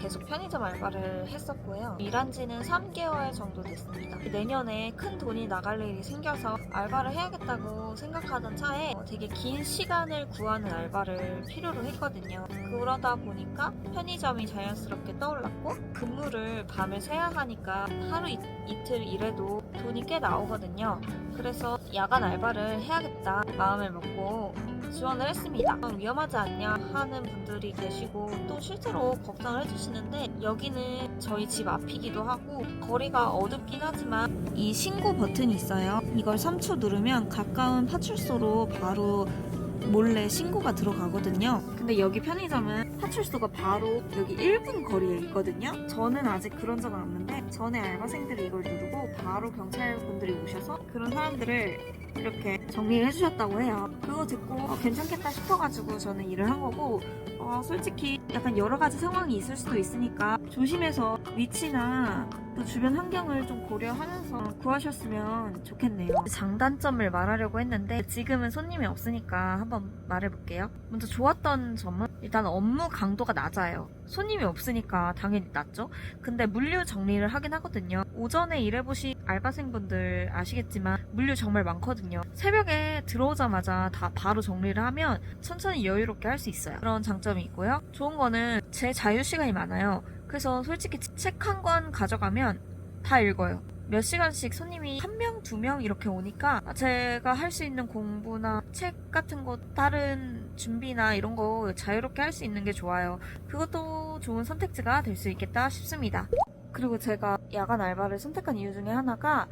계속 편의점 알바를 했었고요. 일한 지는 3개월 정도 됐습니다. 내년에 큰 돈이 나갈 일이 생겨서 알바를 해야겠다고 생각하던 차에 되게 긴 시간을 구하는 알바를 필요로 했거든요. 그러다 보니까 편의점이 자연스럽게 떠올랐고, 근무를 밤을 새야 하니까 하루 이틀 일해도 돈이 꽤 나오거든요. 그래서 야간 알바를 해야겠다 마음을 먹고 지원을 했습니다. 위험하지 않냐 하는 분들이 계시고 또 실제로 걱정을 해주시는데, 여기는 저희 집 앞이기도 하고 거리가 어둡긴 하지만 이 신고 버튼이 있어요. 이걸 3초 누르면 가까운 파출소로 바로 몰래 신고가 들어가거든요. 근데 여기 편의점은 파출소가 바로 여기 1분 거리에 있거든요. 저는 아직 그런 적은 없는데 전에 알바생들이 이걸 누르고 바로 경찰분들이 오셔서 그런 사람들을 이렇게 정리를 해주셨다고 해요. 그거 듣고 괜찮겠다 싶어가지고 저는 일을 한 거고, 솔직히 약간 여러 가지 상황이 있을 수도 있으니까 조심해서 위치나 또 주변 환경을 좀 고려하면서 구하셨으면 좋겠네요. 장단점을 말하려고 했는데 지금은 손님이 없으니까 한번 말해볼게요. 먼저 좋았던 점은 일단 업무 강도가 낮아요. 손님이 없으니까 당연히 낮죠. 근데 물류 정리를 하긴 하거든요. 오전에 일해보신 알바생분들 아시겠지만 물류 정말 많거든요. 새벽에 들어오자마자 다 바로 정리를 하면 천천히 여유롭게 할 수 있어요. 그런 장점이 있고요. 좋은 거는 제 자유시간이 많아요. 그래서 솔직히 책 한 권 가져가면 다 읽어요. 몇 시간씩 손님이 1명, 2명 이렇게 오니까 제가 할 수 있는 공부나 책 같은 거 다른 준비나 이런 거 자유롭게 할 수 있는 게 좋아요. 그것도 좋은 선택지가 될 수 있겠다 싶습니다. 그리고 제가 야간 알바를 선택한 이유 중에 하나가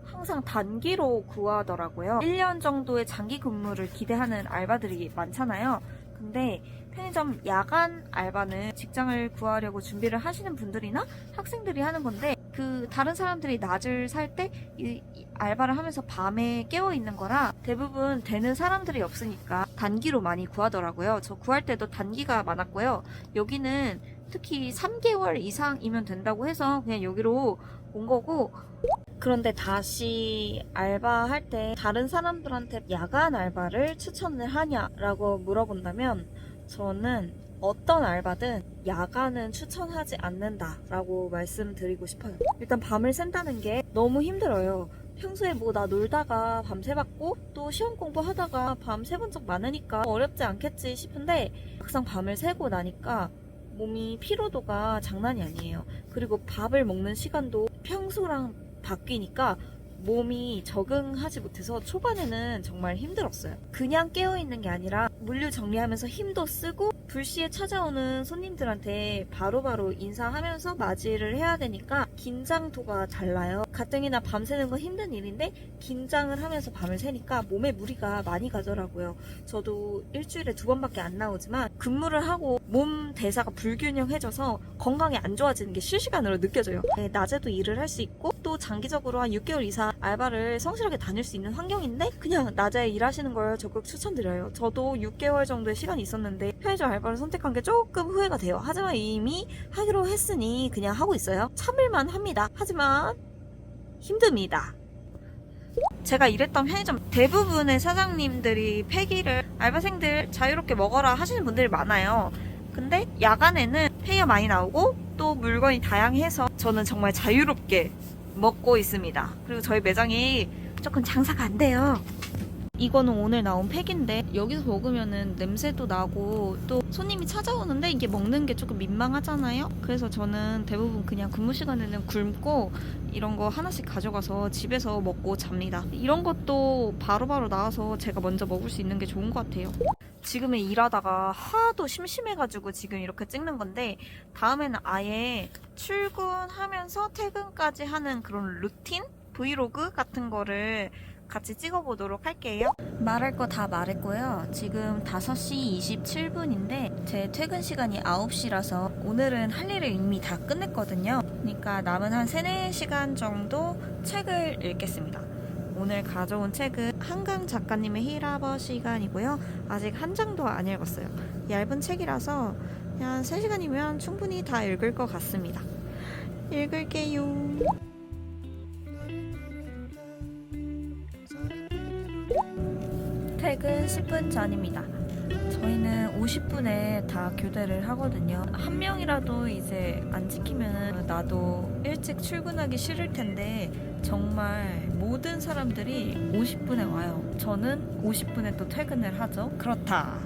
항상 단기로 구하더라고요. 1년 정도의 장기 근무를 기대하는 알바들이 많잖아요. 근데 편의점 야간 알바는 직장을 구하려고 준비를 하시는 분들이나 학생들이 하는 건데, 그 다른 사람들이 낮을 살 때 이 알바를 하면서 밤에 깨어 있는 거라 대부분 되는 사람들이 없으니까 단기로 많이 구하더라고요. 저 구할 때도 단기가 많았고요. 여기는 특히 3개월 이상이면 된다고 해서 그냥 여기로 온 거고, 그런데 다시 알바할 때 다른 사람들한테 야간 알바를 추천을 하냐라고 물어본다면 저는 어떤 알바든 야간은 추천하지 않는다라고 말씀드리고 싶어요. 일단 밤을 샌다는 게 너무 힘들어요. 평소에 뭐 나 놀다가 밤새 받고 또 시험 공부하다가 밤 새본 적 많으니까 어렵지 않겠지 싶은데, 막상 밤을 새고 나니까 몸이 피로도가 장난이 아니에요. 그리고 밥을 먹는 시간도 평소랑 바뀌니까 몸이 적응하지 못해서 초반에는 정말 힘들었어요. 그냥 깨어있는 게 아니라 물류 정리하면서 힘도 쓰고 불시에 찾아오는 손님들한테 바로바로 인사하면서 맞이를 해야 되니까 긴장도가 달라요. 가뜩이나 밤새는 건 힘든 일인데 긴장을 하면서 밤을 새니까 몸에 무리가 많이 가더라고요. 저도 일주일에 2번밖에 안 나오지만 근무를 하고 몸 대사가 불균형해져서 건강이 안 좋아지는 게 실시간으로 느껴져요. 낮에도 일을 할 수 있고 또 장기적으로 한 6개월 이상 알바를 성실하게 다닐 수 있는 환경인데 그냥 낮에 일하시는 걸 적극 추천드려요. 저도 6개월 정도의 시간이 있었는데 편의점 알바를 선택한 게 조금 후회가 돼요. 하지만 이미 하기로 했으니 그냥 하고 있어요. 참을만 합니다. 하지만 힘듭니다. 제가 일했던 편의점 대부분의 사장님들이 폐기를 알바생들 자유롭게 먹어라 하시는 분들이 많아요. 근데 야간에는 폐기가 많이 나오고 또 물건이 다양해서 저는 정말 자유롭게 먹고 있습니다. 그리고 저희 매장이 조금 장사가 안 돼요. 이거는 오늘 나온 팩인데 여기서 먹으면은 냄새도 나고 또 손님이 찾아오는데 이게 먹는 게 조금 민망하잖아요. 그래서 저는 대부분 그냥 근무 시간에는 굶고 이런 거 하나씩 가져가서 집에서 먹고 잡니다. 이런 것도 바로바로 나와서 제가 먼저 먹을 수 있는 게 좋은 것 같아요. 지금은 일하다가 하도 심심해가지고 지금 이렇게 찍는 건데, 다음에는 아예 출근하면서 퇴근까지 하는 그런 루틴? 브이로그 같은 거를 같이 찍어보도록 할게요. 말할 거 다 말했고요. 지금 5시 27분인데 제 퇴근 시간이 9시라서 오늘은 할 일을 이미 다 끝냈거든요. 그러니까 남은 한 3, 4시간 정도 책을 읽겠습니다. 오늘 가져온 책은 한강 작가님의 히라버 시간이고요. 아직 한 장도 안 읽었어요. 얇은 책이라서 한 3시간이면 충분히 다 읽을 것 같습니다. 읽을게요. 퇴근 10분 전입니다. 저희는 50분에 다 교대를 하거든요. 한 명이라도 이제 안 지키면 나도 일찍 출근하기 싫을 텐데 정말 모든 사람들이 50분에 와요. 저는 50분에 또 퇴근을 하죠. 그렇다.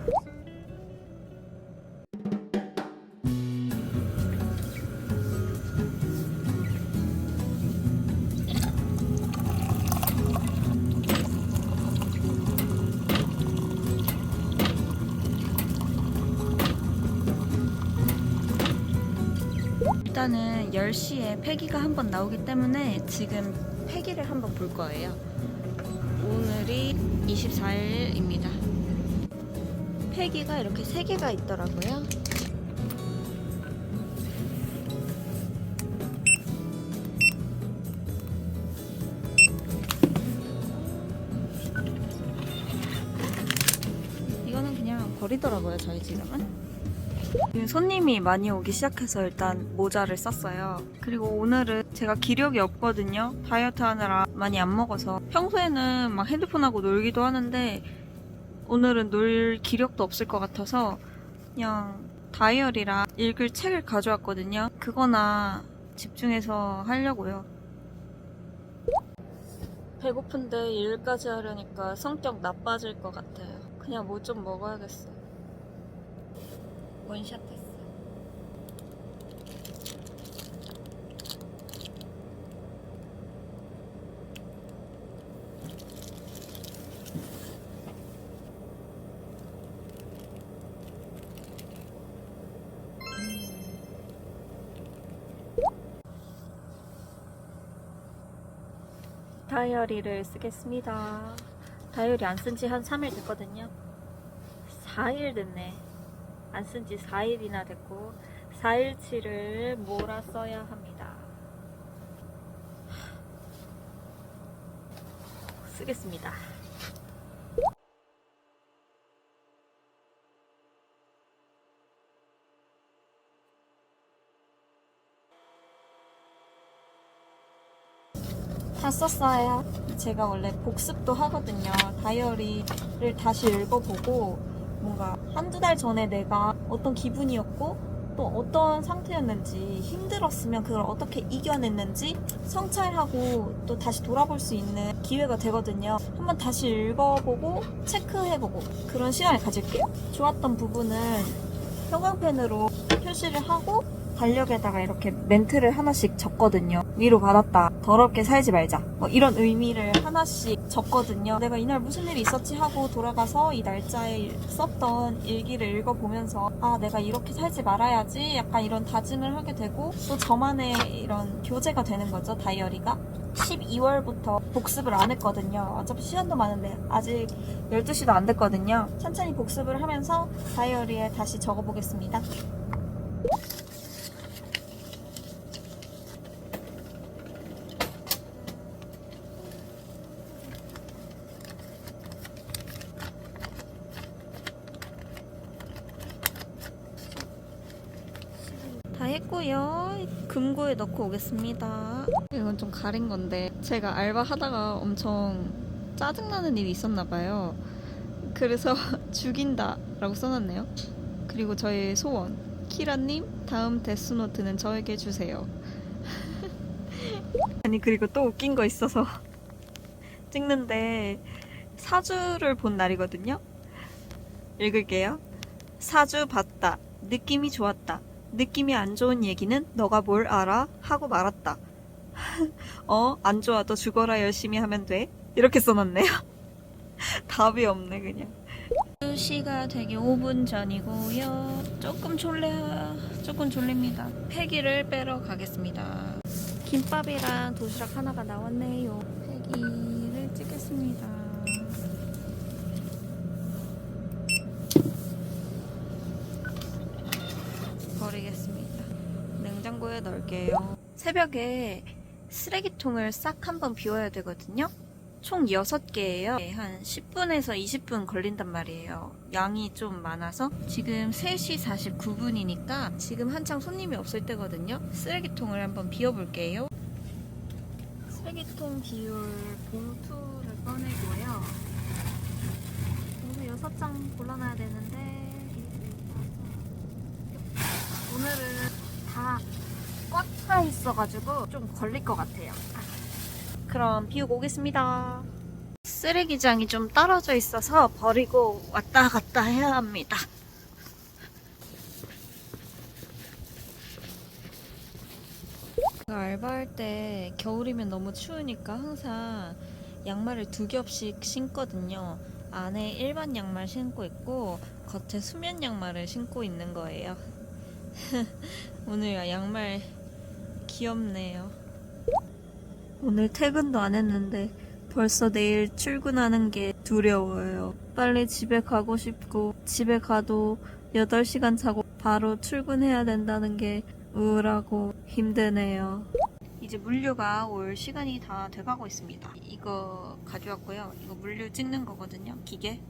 일단은 10시에 폐기가 한번 나오기 때문에 지금 폐기를 한번 볼 거예요. 오늘이 24일입니다. 폐기가 이렇게 3개가 있더라고요. 이거는 그냥 버리더라고요, 저희 지금은. 손님이 많이 오기 시작해서 일단 모자를 쌌어요. 그리고 오늘은 제가 기력이 없거든요. 다이어트 하느라 많이 안 먹어서. 평소에는 막 핸드폰하고 놀기도 하는데 오늘은 놀 기력도 없을 것 같아서 그냥 다이어리랑 읽을 책을 가져왔거든요. 그거나 집중해서 하려고요. 배고픈데 일까지 하려니까 성격 나빠질 것 같아요. 그냥 뭐 좀 먹어야겠어. 원샷 했어. 다이어리를 쓰겠습니다. 다이어리 안 쓴 지 한 3일 됐거든요. 4일 됐네. 안 쓴 지 4일이나 됐고 4일치를 몰아 써야 합니다. 쓰겠습니다. 다 썼어요. 제가 원래 복습도 하거든요. 다이어리를 다시 읽어보고 뭔가 한두 달 전에 내가 어떤 기분이었고 또 어떤 상태였는지, 힘들었으면 그걸 어떻게 이겨냈는지 성찰하고 또 다시 돌아볼 수 있는 기회가 되거든요. 한번 다시 읽어보고 체크해보고 그런 시간을 가질게요. 좋았던 부분은 형광펜으로 표시를 하고 달력에다가 이렇게 멘트를 하나씩 적거든요. 위로 받았다. 더럽게 살지 말자. 뭐 이런 의미를 하나씩 적거든요. 내가 이날 무슨 일이 있었지 하고 돌아가서 이 날짜에 썼던 일기를 읽어보면서 아, 내가 이렇게 살지 말아야지. 약간 이런 다짐을 하게 되고 또 저만의 이런 교재가 되는 거죠. 다이어리가. 12월부터 복습을 안 했거든요. 어차피 시간도 많은데 아직 12시도 안 됐거든요. 천천히 복습을 하면서 다이어리에 다시 적어보겠습니다. 다 했고요. 금고에 넣고 오겠습니다. 이건 좀 가린 건데 제가 알바 하다가 엄청 짜증나는 일이 있었나 봐요. 그래서 죽인다 라고 써놨네요. 그리고 저의 소원, 키라님 다음 데스노트는 저에게 주세요. 아니 그리고 또 웃긴 거 있어서 찍는데 사주를 본 날이거든요. 읽을게요. 사주 봤다. 느낌이 좋았다. 느낌이 안 좋은 얘기는 너가 뭘 알아? 하고 말았다. 안 좋아도 죽어라 열심히 하면 돼. 이렇게 써놨네요. 답이 없네 그냥. 2시가 되기 5분 전이고요. 조금 졸립니다. 폐기를 빼러 가겠습니다. 김밥이랑 도시락 하나가 나왔네요. 폐기를 찍겠습니다. 버리겠습니다. 냉장고에 넣을게요. 새벽에 쓰레기통을 싹 한번 비워야 되거든요. 총 6개예요. 한 10분에서 20분 걸린단 말이에요. 양이 좀 많아서. 지금 3시 49분이니까 지금 한창 손님이 없을 때거든요. 쓰레기통을 한번 비워볼게요. 쓰레기통 비울 봉투를 꺼내고요. 봉투 6장 골라놔야 되는데 오늘은 다 꽉 차 있어가지고 좀 걸릴 것 같아요. 그럼 비우고 오겠습니다. 쓰레기장이 좀 떨어져 있어서 버리고 왔다 갔다 해야 합니다. 알바할 때 겨울이면 너무 추우니까 항상 양말을 2겹씩 신거든요. 안에 일반 양말 신고 있고 겉에 수면 양말을 신고 있는 거예요. 오늘 양말 귀엽네요. 오늘 퇴근도 안 했는데 벌써 내일 출근하는 게 두려워요. 빨리 집에 가고 싶고 집에 가도 8시간 자고 바로 출근해야 된다는 게 우울하고 힘드네요. 이제 물류가 올 시간이 다 돼가고 있습니다. 이거 가져왔고요. 이거 물류 찍는 거거든요. 기계.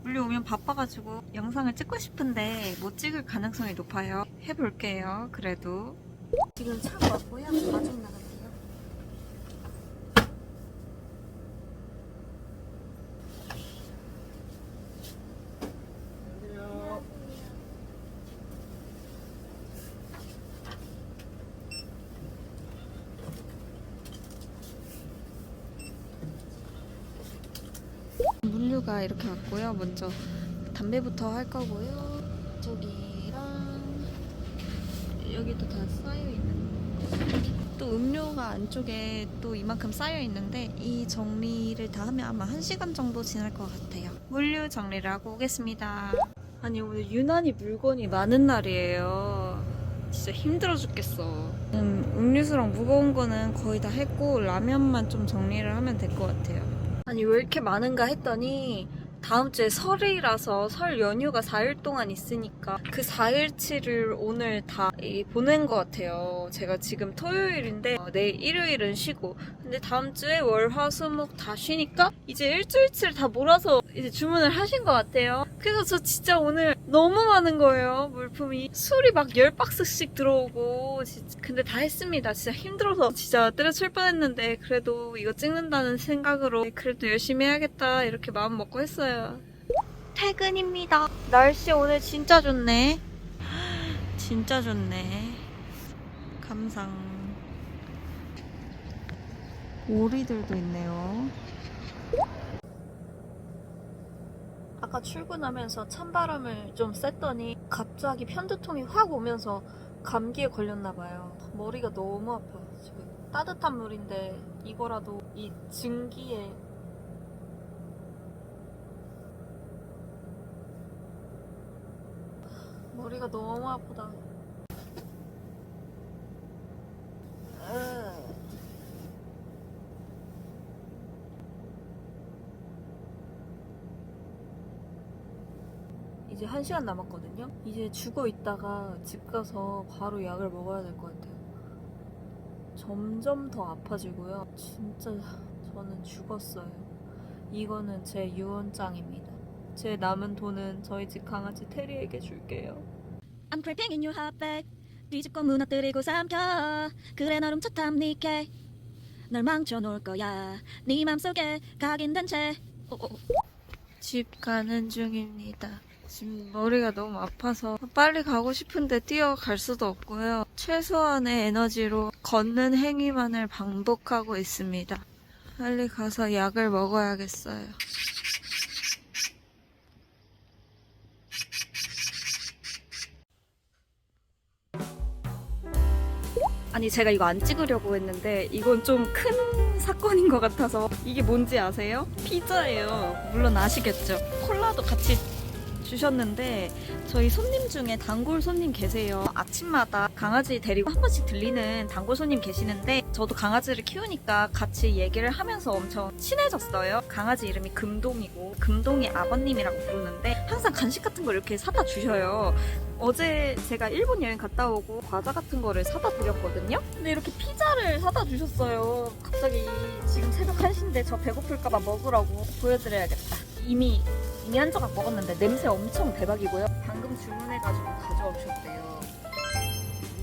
물류 오면 바빠가지고 영상을 찍고 싶은데 못 찍을 가능성이 높아요. 해볼게요. 그래도. 지금 차가 왔고요. 마중 나갈게요. 물류가 이렇게 왔고요. 먼저 담배부터 할 거고요. 저기랑 여기도 다 쌓여 있는 거. 또 음료가 안쪽에 또 이만큼 쌓여 있는데 이 정리를 다 하면 아마 1시간 정도 지날 것 같아요. 물류 정리를 하고 오겠습니다. 아니 오늘 유난히 물건이 많은 날이에요. 진짜 힘들어 죽겠어. 음료수랑 무거운 거는 거의 다 했고 라면만 좀 정리를 하면 될 것 같아요. 아니 왜 이렇게 많은가 했더니 다음 주에 설이라서 설 연휴가 4일 동안 있으니까 그 4일치를 오늘 다 보낸 것 같아요. 제가 지금 토요일인데 내일 일요일은 쉬고 근데 다음 주에 월, 화, 수, 목 다 쉬니까 이제 일주일치를 다 몰아서 이제 주문을 하신 것 같아요. 그래서 저 진짜 오늘 너무 많은 거예요. 물품이 술이 막 10박스씩 들어오고 진짜. 근데 다 했습니다. 진짜 힘들어서 진짜 때려칠 뻔했는데 그래도 이거 찍는다는 생각으로 그래도 열심히 해야겠다 이렇게 마음 먹고 했어요. 퇴근입니다. 날씨 오늘 진짜 좋네. 진짜 좋네. 감상. 오리들도 있네요. 아까 출근하면서 찬바람을 좀 쐈더니 갑자기 편두통이 확 오면서 감기에 걸렸나봐요. 머리가 너무 아파요. 지금 따뜻한 물인데 이거라도 이 증기에 머리가 너무 아프다. 이제 1시간 남았거든요. 이제 죽어 있다가 집 가서 바로 약을 먹어야 될 것 같아요. 점점 더 아파지고요. 진짜 저는 죽었어요. 이거는 제 유언장입니다. 제 남은 돈은 저희 집 강아지 테리에게 줄게요. I'm creeping in your hot bed 뒤집고 무너뜨리고 삼켜 그래 널 훔쳐탐닉해 널 망쳐놓을 거야 네 맘속에 각인된 채 집 가는 중입니다. 지금 머리가 너무 아파서 빨리 가고 싶은데 뛰어갈 수도 없고요. 최소한의 에너지로 걷는 행위만을 반복하고 있습니다. 빨리 가서 약을 먹어야겠어요. 아니 제가 이거 안 찍으려고 했는데 이건 좀 큰 사건인 것 같아서 이게 뭔지 아세요? 피자예요. 물론 아시겠죠? 콜라도 같이 주셨는데 저희 손님 중에 단골 손님 계세요. 아침마다 강아지 데리고 한 번씩 들리는 단골 손님 계시는데 저도 강아지를 키우니까 같이 얘기를 하면서 엄청 친해졌어요. 강아지 이름이 금동이고 금동이 아버님이라고 부르는데 항상 간식 같은 걸 이렇게 사다 주셔요. 어제 제가 일본 여행 갔다 오고 과자 같은 거를 사다 드렸거든요. 근데 이렇게 피자를 사다 주셨어요. 갑자기 지금 새벽 1시인데 저 배고플까봐 먹으라고 보여드려야겠다. 이미 한 조각 먹었는데 냄새 엄청 대박이고요. 방금 주문해가지고 가져오셨대요.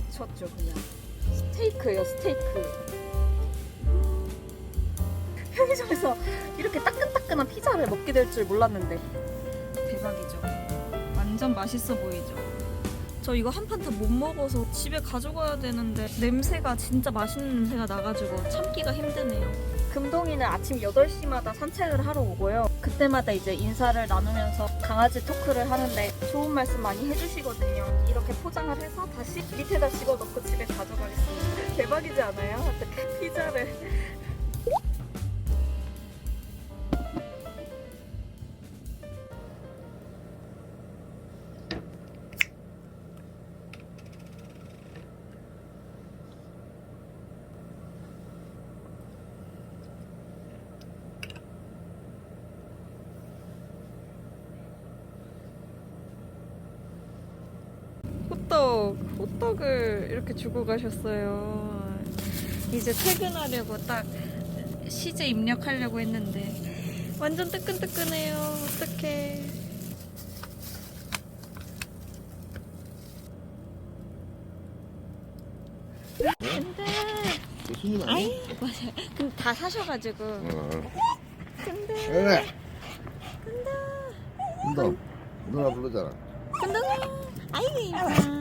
미쳤죠 그냥. 스테이크예요 스테이크. 편의점에서 이렇게 따끈따끈한 피자를 먹게 될 줄 몰랐는데 대박이죠. 완전 맛있어 보이죠. 저 이거 한 판 다 못 먹어서 집에 가져가야 되는데 냄새가 진짜 맛있는 냄새가 나가지고 참기가 힘드네요. 금동이는 아침 8시마다 산책을 하러 오고요. 그때마다 이제 인사를 나누면서 강아지 토크를 하는데 좋은 말씀 많이 해주시거든요. 이렇게 포장을 해서 다시 밑에다 집어넣고 집에 가져가겠습니다. 대박이지 않아요? 어떻게 피자를. 호떡을 이렇게 주고 가셨어요. 이제 퇴근하려고 딱 시제 입력하려고 했는데 완전 뜨끈뜨끈해요. 어떡해. 근데 교수님 아니야? 아이 맞아요. 근데 다 사셔가지고 근데 그래. 누나 불러잖아. 근데 아이고 이뻐.